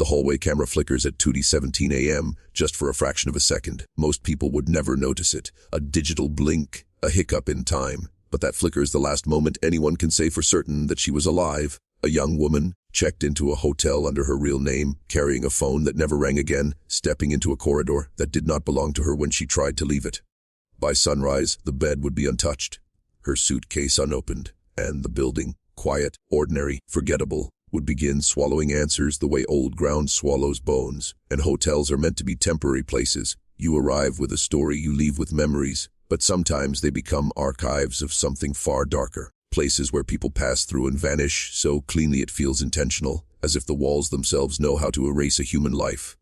The hallway camera flickers at 2:17 a.m. just for a fraction of a second. Most people would never notice it. A digital blink, a hiccup in time. But that flicker is the last moment anyone can say for certain that she was alive. A young woman, checked into a hotel under her real name, carrying a phone that never rang again, stepping into a corridor that did not belong to her when she tried to leave it. By sunrise, the bed would be untouched, her suitcase unopened, and the building, quiet, ordinary, forgettable, would begin swallowing answers the way old ground swallows bones. And hotels are meant to be temporary places. You arrive with a story, you leave with memories, but sometimes they become archives of something far darker. Places where people pass through and vanish so cleanly it feels intentional, as if the walls themselves know how to erase a human life.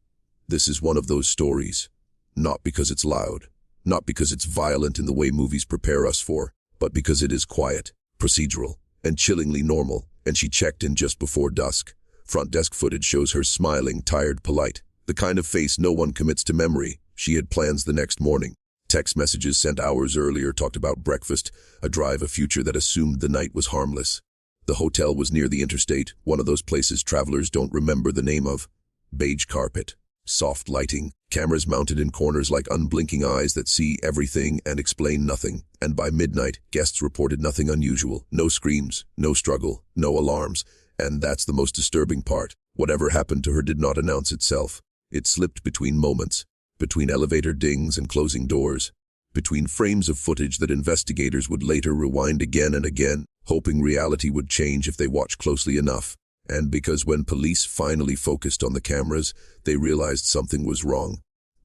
This is one of those stories. Not because it's loud, not because it's violent in the way movies prepare us for, but because it is quiet, procedural, and chillingly normal. And she checked in just before dusk. Front desk footage shows her smiling, tired, polite. The kind of face no one commits to memory. She had plans the next morning. Text messages sent hours earlier talked about breakfast, a drive, a future that assumed the night was harmless. The hotel was near the interstate, one of those places travelers don't remember the name of. Beige carpet, soft lighting, cameras mounted in corners like unblinking eyes that see everything and explain nothing. And by midnight, guests reported nothing unusual. No screams, no struggle, no alarms. And that's the most disturbing part. Whatever happened to her did not announce itself. It slipped between moments. Between elevator dings and closing doors, between frames of footage that investigators would later rewind again and again, hoping reality would change if they watched closely enough. And because when police finally focused on the cameras, they realized something was wrong.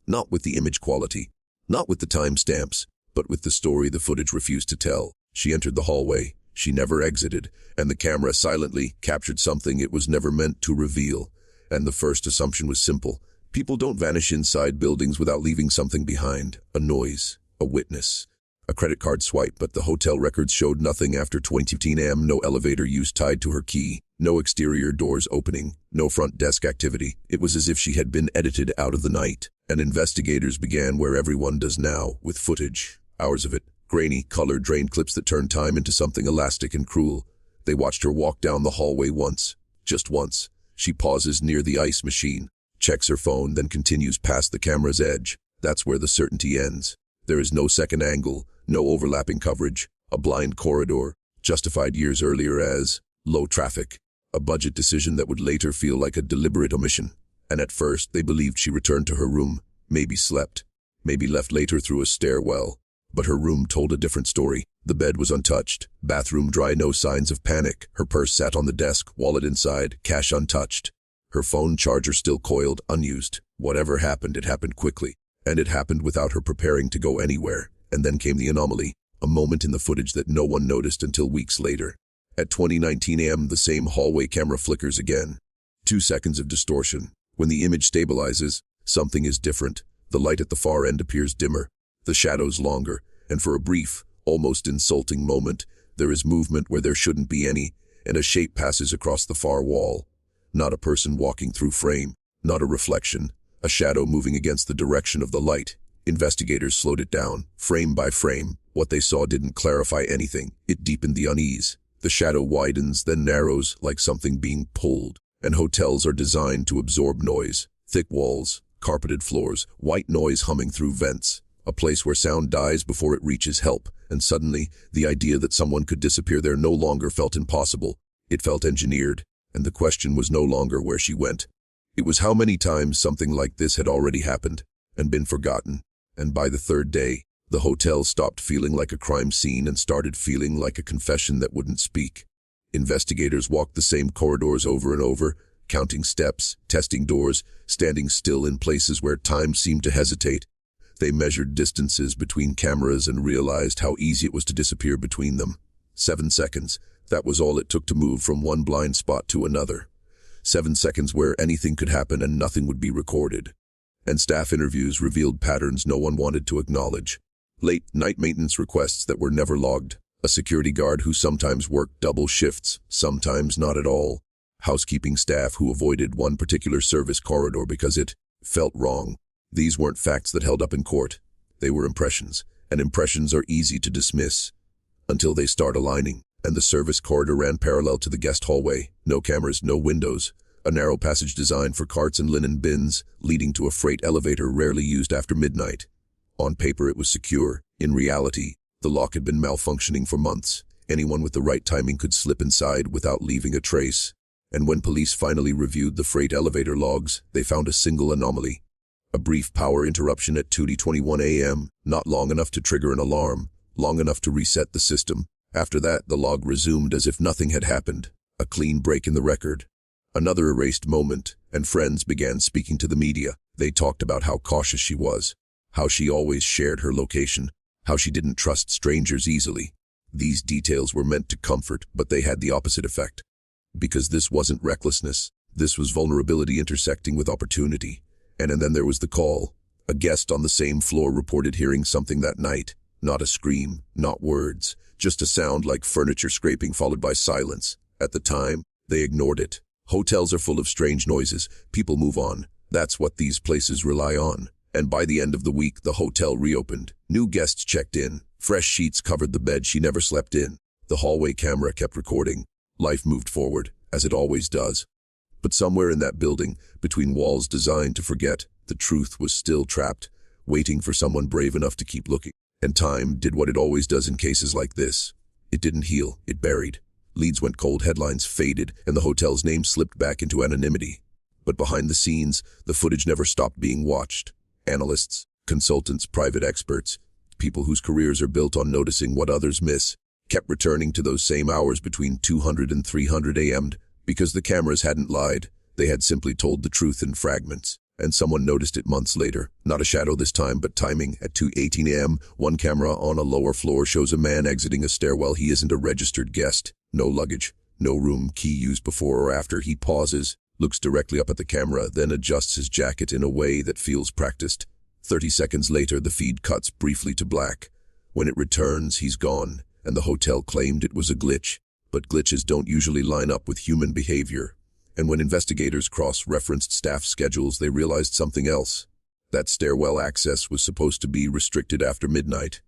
Not with the image quality, not with the timestamps, but with the story the footage refused to tell. She entered the hallway, she never exited, and the camera silently captured something it was never meant to reveal. And the first assumption was simple. People don't vanish inside buildings without leaving something behind. A noise, a witness, a credit card swipe, but the hotel records showed nothing after 2:15 a.m. No elevator use tied to her key, no exterior doors opening, no front desk activity. It was as if she had been edited out of the night. And investigators began where everyone does now, with footage. Hours of it, grainy, color-drained clips that turned time into something elastic and cruel. They watched her walk down the hallway once, just once. She pauses near the ice machine, checks her phone, then continues past the camera's edge. That's where the certainty ends. There is no second angle, no overlapping coverage, a blind corridor, justified years earlier as low traffic, a budget decision that would later feel like a deliberate omission. And at first, they believed she returned to her room, maybe slept, maybe left later through a stairwell. But her room told a different story. The bed was untouched, bathroom dry, no signs of panic. Her purse sat on the desk, wallet inside, cash untouched. Her phone charger still coiled, unused. Whatever happened, it happened quickly. And it happened without her preparing to go anywhere. And then came the anomaly, a moment in the footage that no one noticed until weeks later. At 20:19 a.m., the same hallway camera flickers again. 2 seconds of distortion. When the image stabilizes, something is different. The light at the far end appears dimmer, the shadows longer, and for a brief, almost insulting moment, there is movement where there shouldn't be any, and a shape passes across the far wall. Not a person walking through frame, not a reflection, a shadow moving against the direction of the light. Investigators slowed it down, frame by frame. What they saw didn't clarify anything. It deepened the unease. The shadow widens, then narrows, like something being pulled. And hotels are designed to absorb noise. Thick walls, carpeted floors, white noise humming through vents. A place where sound dies before it reaches help. And suddenly, the idea that someone could disappear there no longer felt impossible. It felt engineered. And the question was no longer where she went. It was how many times something like this had already happened and been forgotten. And by the third day, the hotel stopped feeling like a crime scene and started feeling like a confession that wouldn't speak. Investigators walked the same corridors over and over, counting steps, testing doors, standing still in places where time seemed to hesitate. They measured distances between cameras and realized how easy it was to disappear between them. 7 seconds. That was all it took to move from one blind spot to another. 7 seconds where anything could happen and nothing would be recorded. And staff interviews revealed patterns no one wanted to acknowledge. Late night maintenance requests that were never logged. A security guard who sometimes worked double shifts, sometimes not at all. Housekeeping staff who avoided one particular service corridor because it felt wrong. These weren't facts that held up in court. They were impressions, and impressions are easy to dismiss until they start aligning. And the service corridor ran parallel to the guest hallway. No cameras, no windows. a narrow passage designed for carts and linen bins, leading to a freight elevator rarely used after midnight. On paper it was secure. In reality, the lock had been malfunctioning for months. Anyone with the right timing could slip inside without leaving a trace. And when police finally reviewed the freight elevator logs, they found a single anomaly. A brief power interruption at 2:21 a.m., not long enough to trigger an alarm, long enough to reset the system. After that, the log resumed as if nothing had happened. A clean break in the record. Another erased moment, and friends began speaking to the media. They talked about how cautious she was, how she always shared her location, how she didn't trust strangers easily. These details were meant to comfort, but they had the opposite effect. Because this wasn't recklessness, this was vulnerability intersecting with opportunity. And then there was the call. A guest on the same floor reported hearing something that night. Not a scream, not words, just a sound like furniture scraping followed by silence. At the time, they ignored it. Hotels are full of strange noises. People move on. That's what these places rely on. And by the end of the week, the hotel reopened. New guests checked in. Fresh sheets covered the bed she never slept in. The hallway camera kept recording. Life moved forward, as it always does. But somewhere in that building, between walls designed to forget, the truth was still trapped, waiting for someone brave enough to keep looking. And time did what it always does in cases like this. It didn't heal, it buried. Leads went cold, headlines faded, and the hotel's name slipped back into anonymity. But behind the scenes, the footage never stopped being watched. Analysts, consultants, private experts, people whose careers are built on noticing what others miss, kept returning to those same hours between 200 and 300 a.m. Because the cameras hadn't lied, they had simply told the truth in fragments. And someone noticed it months later. Not a shadow this time, but timing. At 2:18 a.m., one camera on a lower floor shows a man exiting a stairwell. He isn't a registered guest. No luggage, no room key used before or after. He pauses, looks directly up at the camera, then adjusts his jacket in a way that feels practiced. 30 seconds later, the feed cuts briefly to black. When it returns, he's gone, and the hotel claimed it was a glitch. But glitches don't usually line up with human behavior. And when investigators cross-referenced staff schedules, they realized something else. That stairwell access was supposed to be restricted after midnight.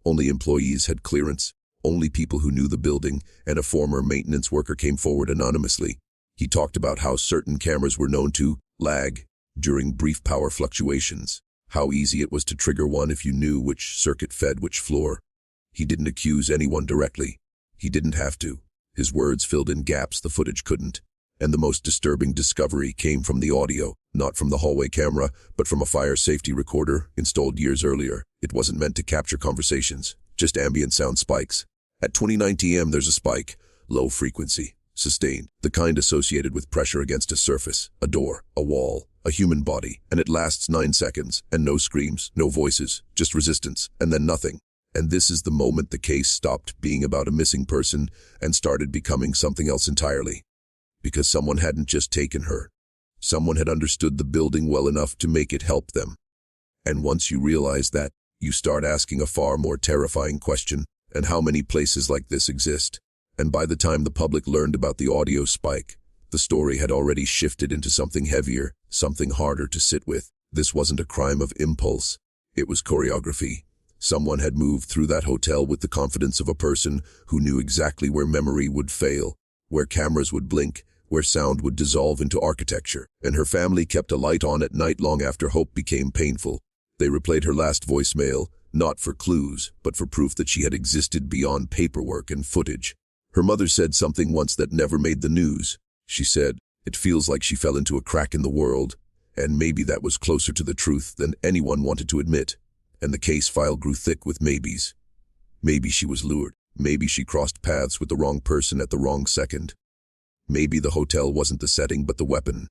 Only employees had clearance, only people who knew the building, and a former maintenance worker came forward anonymously. He talked about how certain cameras were known to lag during brief power fluctuations, how easy it was to trigger one if you knew which circuit fed which floor. He didn't accuse anyone directly. He didn't have to. His words filled in gaps the footage couldn't. And the most disturbing discovery came from the audio, not from the hallway camera, but from a fire safety recorder installed years earlier. It wasn't meant to capture conversations, just ambient sound spikes. At 29 a.m. there's a spike, low frequency, sustained, the kind associated with pressure against a surface, a door, a wall, a human body, and it lasts 9 seconds, and no screams, no voices, just resistance, and then nothing. And this is the moment the case stopped being about a missing person and started becoming something else entirely. Because someone hadn't just taken her. Someone had understood the building well enough to make it help them. And once you realize that, you start asking a far more terrifying question, and how many places like this exist? And by the time the public learned about the audio spike, the story had already shifted into something heavier, something harder to sit with. This wasn't a crime of impulse. It was choreography. Someone had moved through that hotel with the confidence of a person who knew exactly where memory would fail, where cameras would blink, where sound would dissolve into architecture, and her family kept a light on at night long after hope became painful. They replayed her last voicemail, not for clues, but for proof that she had existed beyond paperwork and footage. Her mother said something once that never made the news. She said, "It feels like she fell into a crack in the world," and maybe that was closer to the truth than anyone wanted to admit. And the case file grew thick with maybes. Maybe she was lured. Maybe she crossed paths with the wrong person at the wrong second. Maybe the hotel wasn't the setting but the weapon.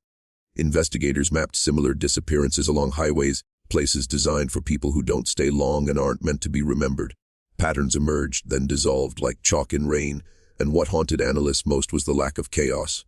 Investigators mapped similar disappearances along highways, places designed for people who don't stay long and aren't meant to be remembered. Patterns emerged, then dissolved like chalk in rain, and what haunted analysts most was the lack of chaos.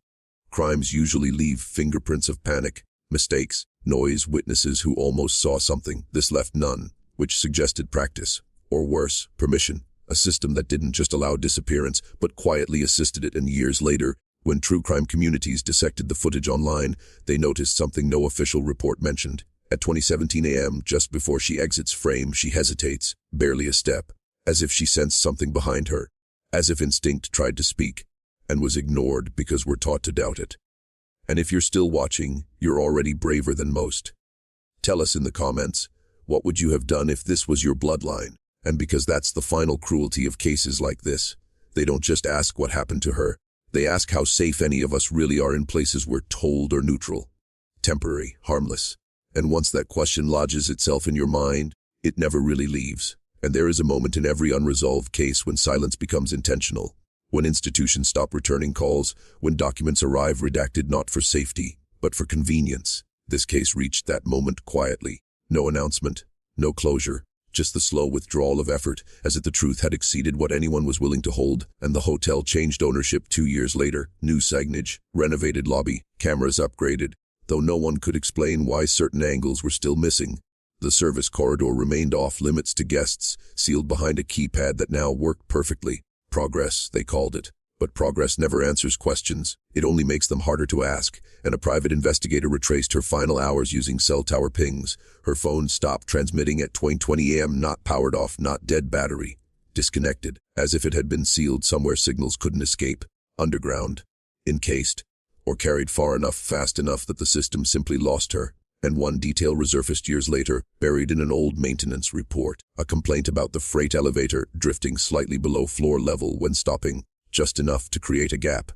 Crimes usually leave fingerprints of panic, mistakes, noise, witnesses who almost saw something. This left none, which suggested practice, or worse, permission, a system that didn't just allow disappearance, but quietly assisted it. And years later, when true crime communities dissected the footage online, they noticed something no official report mentioned. At 20:17 a.m., just before she exits frame, she hesitates, barely a step, as if she sensed something behind her, as if instinct tried to speak, and was ignored because we're taught to doubt it. And if you're still watching, you're already braver than most. Tell us in the comments, what would you have done if this was your bloodline? And because that's the final cruelty of cases like this, they don't just ask what happened to her. They ask how safe any of us really are in places we're told are neutral, temporary, harmless. And once that question lodges itself in your mind, it never really leaves. And there is a moment in every unresolved case when silence becomes intentional, when institutions stop returning calls, when documents arrive redacted not for safety, but for convenience. This case reached that moment quietly. No announcement, no closure, just the slow withdrawal of effort, as if the truth had exceeded what anyone was willing to hold. And the hotel changed ownership 2 years later. New signage, renovated lobby, cameras upgraded, though no one could explain why certain angles were still missing. The service corridor remained off limits to guests, sealed behind a keypad that now worked perfectly. Progress, they called it. But progress never answers questions. It only makes them harder to ask. And a private investigator retraced her final hours using cell tower pings. Her phone stopped transmitting at 20:20 a.m., not powered off, not dead battery. Disconnected, as if it had been sealed somewhere signals couldn't escape. Underground, encased, or carried far enough, fast enough that the system simply lost her. And one detail resurfaced years later, buried in an old maintenance report. A complaint about the freight elevator drifting slightly below floor level when stopping, just enough to create a gap.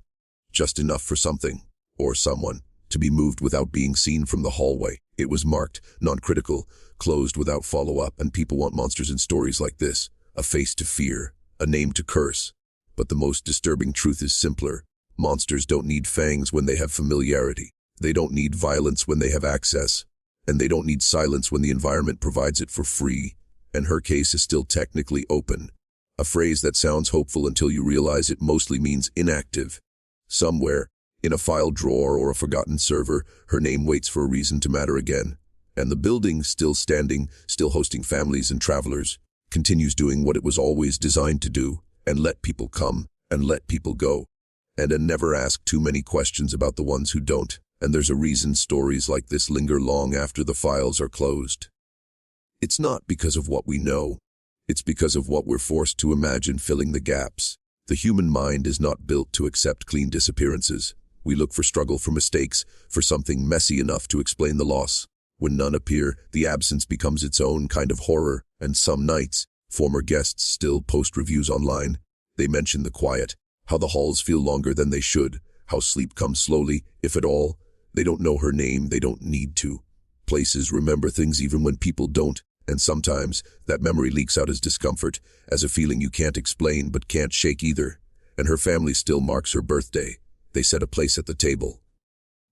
Just enough for something, or someone, to be moved without being seen from the hallway. It was marked, non-critical, closed without follow-up, and people want monsters in stories like this. A face to fear, a name to curse. But the most disturbing truth is simpler. Monsters don't need fangs when they have familiarity. They don't need violence when they have access. And they don't need silence when the environment provides it for free. And her case is still technically open. A phrase that sounds hopeful until you realize it mostly means inactive. Somewhere, in a file drawer or a forgotten server, her name waits for a reason to matter again. And the building, still standing, still hosting families and travelers, continues doing what it was always designed to do, and let people come, and let people go. And never ask too many questions about the ones who don't. And there's a reason stories like this linger long after the files are closed. It's not because of what we know. It's because of what we're forced to imagine filling the gaps. The human mind is not built to accept clean disappearances. We look for struggle, for mistakes, for something messy enough to explain the loss. When none appear, the absence becomes its own kind of horror, and some nights, former guests still post reviews online. They mention the quiet, how the halls feel longer than they should, how sleep comes slowly, if at all. They don't know her name, they don't need to. Places remember things even when people don't. And sometimes, that memory leaks out as discomfort, as a feeling you can't explain but can't shake either. And her family still marks her birthday. They set a place at the table.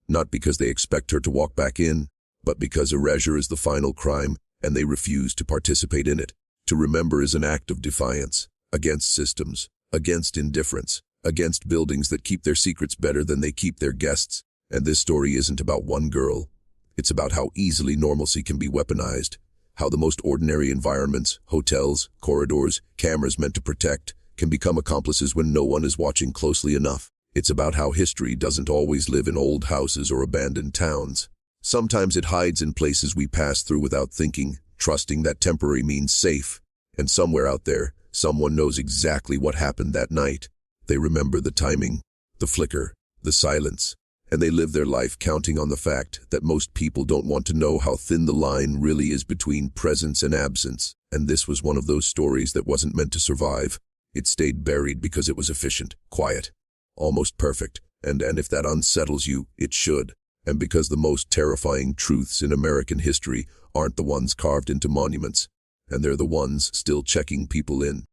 Not because they expect her to walk back in, but because erasure is the final crime, and they refuse to participate in it. To remember is an act of defiance, against systems, against indifference, against buildings that keep their secrets better than they keep their guests. And this story isn't about one girl. It's about how easily normalcy can be weaponized. How the most ordinary environments, hotels, corridors, cameras meant to protect, can become accomplices when no one is watching closely enough. It's about how history doesn't always live in old houses or abandoned towns. Sometimes it hides in places we pass through without thinking, trusting that temporary means safe. And somewhere out there, someone knows exactly what happened that night. They remember the timing, the flicker, the silence. And they live their life counting on the fact that most people don't want to know how thin the line really is between presence and absence. And this was one of those stories that wasn't meant to survive. It stayed buried because it was efficient, quiet, almost perfect. And if that unsettles you, it should. And because the most terrifying truths in American history aren't the ones carved into monuments, and they're the ones still checking people in.